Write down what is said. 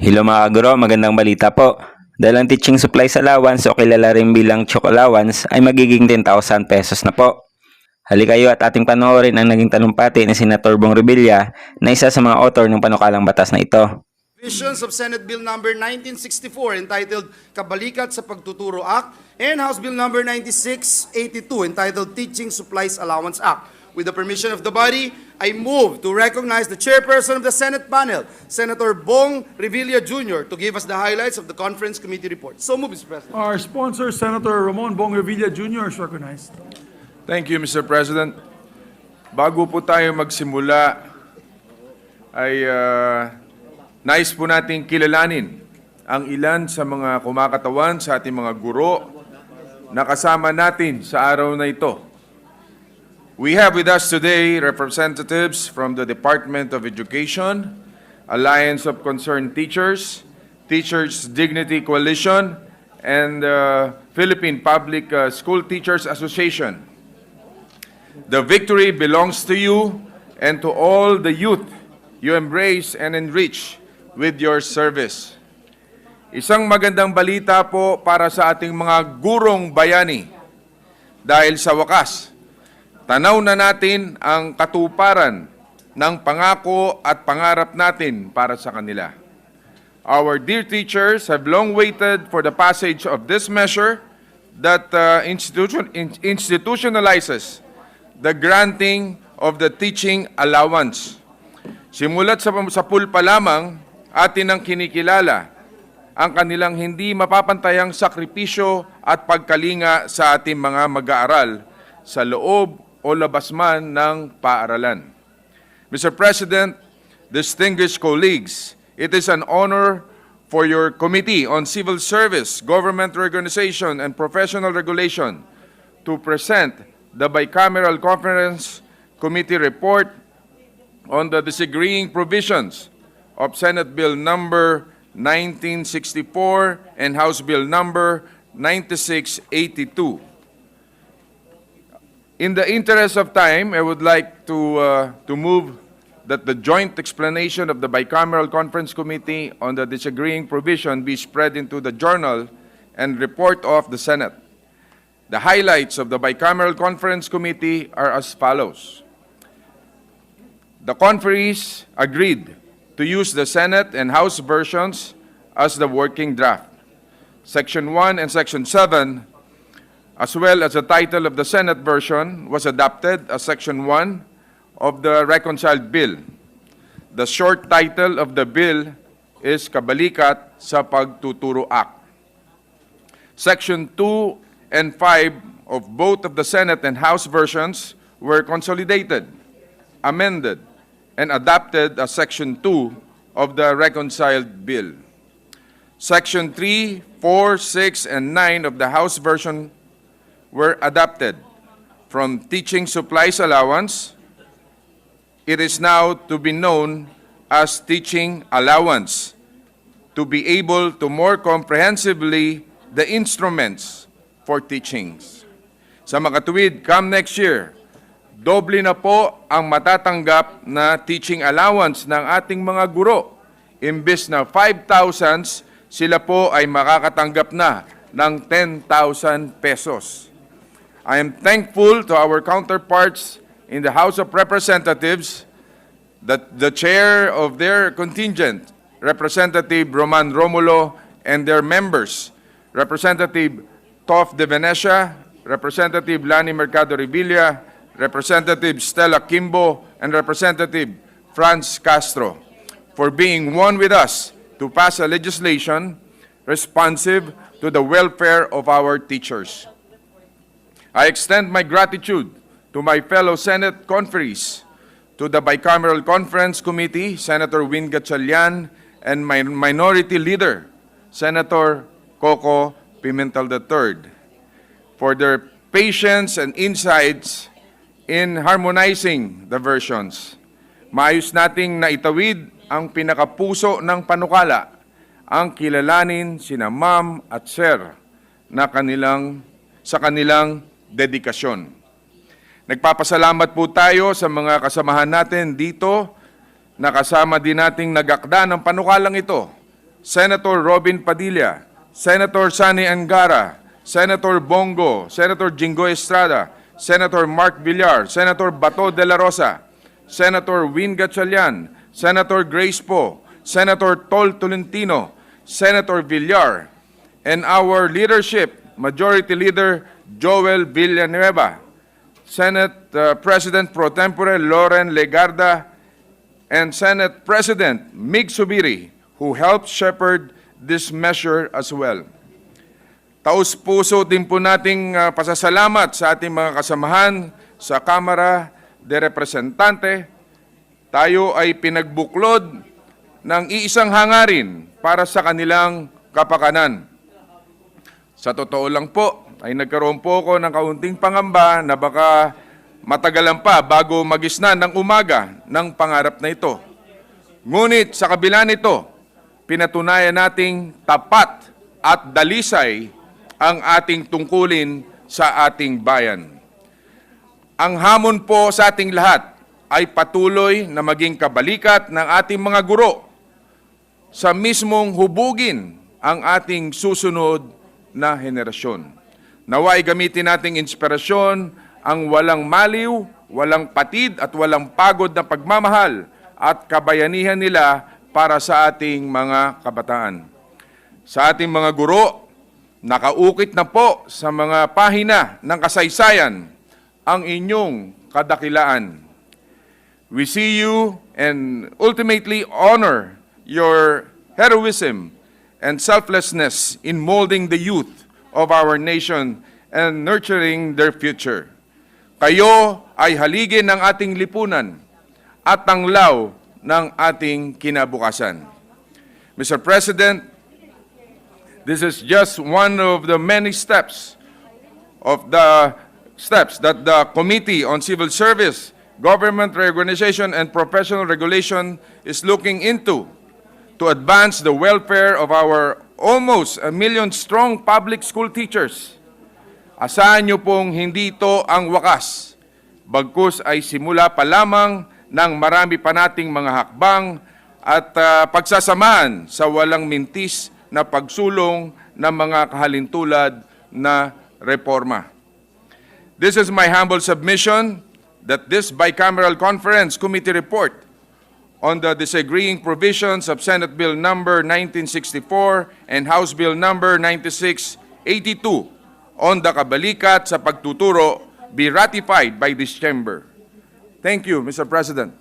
Hello mga guro, magandang balita po. Dahil ang teaching supplies allowance o kilala rin bilang chalkallowance ay magiging 10,000 pesos na po. Halika kayo at ating panoorin ang naging talumpati ni Senator Bong Revilla na isa sa mga author ng panukalang batas na ito. Provisions of Senate Bill number 1964 entitled Kabalikat sa Pagtuturo Act and House Bill number 9682 entitled Teaching Supplies Allowance Act. With the permission of the body, I move to recognize the chairperson of the Senate panel, Senator Bong Revilla Jr., to give us the highlights of the conference committee report. So move, Mr. President. Our sponsor, Senator Ramon Bong Revilla Jr. is recognized. Thank you, Mr. President. Bago po tayo magsimula, ay nais po nating kilalanin ang ilan sa mga kumakatawan sa ating mga guro na kasama natin sa araw na ito. We have with us today representatives from the Department of Education, Alliance of Concerned Teachers, Teachers Dignity Coalition, and Philippine Public School Teachers Association. The victory belongs to you and to all the youth you embrace and enrich with your service. Isang magandang balita po para sa ating mga gurong bayani dahil sa wakas, tanaw na natin ang katuparan ng pangako at pangarap natin para sa kanila. Our dear teachers have long waited for the passage of this measure that institutionalizes the granting of the teaching allowance. Simulat sa pool pa lamang, atin ang kinikilala ang kanilang hindi mapapantayang sakripisyo at pagkalinga sa ating mga mag-aaral sa loob o labas man ng paaralan. Mr. President, distinguished colleagues, it is an honor for your Committee on Civil Service, Government Organization, and Professional Regulation to present the Bicameral Conference Committee report on the disagreeing provisions of Senate Bill number 1964 and House Bill number 9682. In the interest of time, I would like to move that the joint explanation of the Bicameral Conference Committee on the disagreeing provision be spread into the journal and report of the Senate. The highlights of the Bicameral Conference Committee are as follows. The conferees agreed to use the Senate and House versions as the working draft. Section 1 and Section 7, as well as the title of the Senate version, was adopted as Section 1 of the reconciled bill. The short title of the bill is Kabalikat sa Pagtuturo Act. Section 2 and 5 of both of the Senate and House versions were consolidated, amended, and adopted as Section 2 of the reconciled bill. Section 3, 4, 6, and 9 of the House version were adopted. From Teaching Supplies Allowance, it is now to be known as Teaching Allowance, to be able to more comprehensively the instruments for teachings. Sa makatuwid, come next year, doble na po ang matatanggap na teaching allowance ng ating mga guro. Imbes na 5,000, sila po ay makakatanggap na ng 10,000 pesos. I am thankful to our counterparts in the House of Representatives that the chair of their contingent, Representative Roman Romulo, and their members, Representative Tof de Venecia, Representative Lani Mercado Revilla, Representative Stella Kimbo, and Representative Franz Castro, for being one with us to pass a legislation responsive to the welfare of our teachers. I extend my gratitude to my fellow Senate conferees, to the Bicameral Conference Committee, Senator Win Gatchalian, and my Minority Leader, Senator Coco Pimentel III, for their patience and insights in harmonizing the versions. Maayos nating naitawid ang pinakapuso ng panukala, ang kilalanin sina Ma'am at Sir na sa kanilang dedikasyon. Nagpapasalamat po tayo sa mga kasamahan natin dito na kasama din nating nagakda ng panukalang ito Senator Robin Padilla, Senator Sani Angara, Senator Bongo, Senator Jingo Estrada, Senator Mark Villar, Senator Bato de la Rosa, Senator Win Gatchalian, Senator Grace Poe, Senator Tol Tolentino, Senator Villar, and our leadership, Majority Leader Joel Villanueva, Senate President Pro Tempore Loren Legarda, and Senate President Mig Subiri, who helped shepherd this measure as well. Taus-puso din po nating pasasalamat sa ating mga kasamahan sa Kamara de Representante. Tayo ay pinagbuklod ng iisang hangarin para sa kanilang kapakanan. Sa totoo lang po, ay nagkaroon po ako ng kaunting pangamba na baka matagalan pa bago magisna ng umaga ng pangarap na ito. Ngunit sa kabila nito, pinatunayan nating tapat at dalisay ang ating tungkulin sa ating bayan. Ang hamon po sa ating lahat ay patuloy na maging kabalikat ng ating mga guro sa mismong hubugin ang ating susunod na henerasyon. Naway gamitin nating inspirasyon ang walang maliw, walang patid at walang pagod na pagmamahal at kabayanihan nila para sa ating mga kabataan. Sa ating mga guro, nakaukit na po sa mga pahina ng kasaysayan ang inyong kadakilaan. We see you and ultimately honor your heroism and selflessness in molding the youth of our nation and nurturing their future. Kayo ay haligi ng ating lipunan at tanglaw ng ating kinabukasan. Mr. President, this is just one of the many steps that the Committee on Civil Service, Government Reorganization, and Professional Regulation is looking into to advance the welfare of our almost 1 million strong public school teachers. Asahan niyo pong hindi ito ang wakas, bagkus ay simula pa lamang ng marami pa nating mga hakbang at pagsasamahan sa walang mintis na pagsulong ng mga kahalintulad na reforma. This is my humble submission that this bicameral conference committee report on the disagreeing provisions of Senate Bill number 1964 and House Bill number 9682 on the kabalikat sa pagtuturo be ratified by this chamber. Thank you, Mr. President.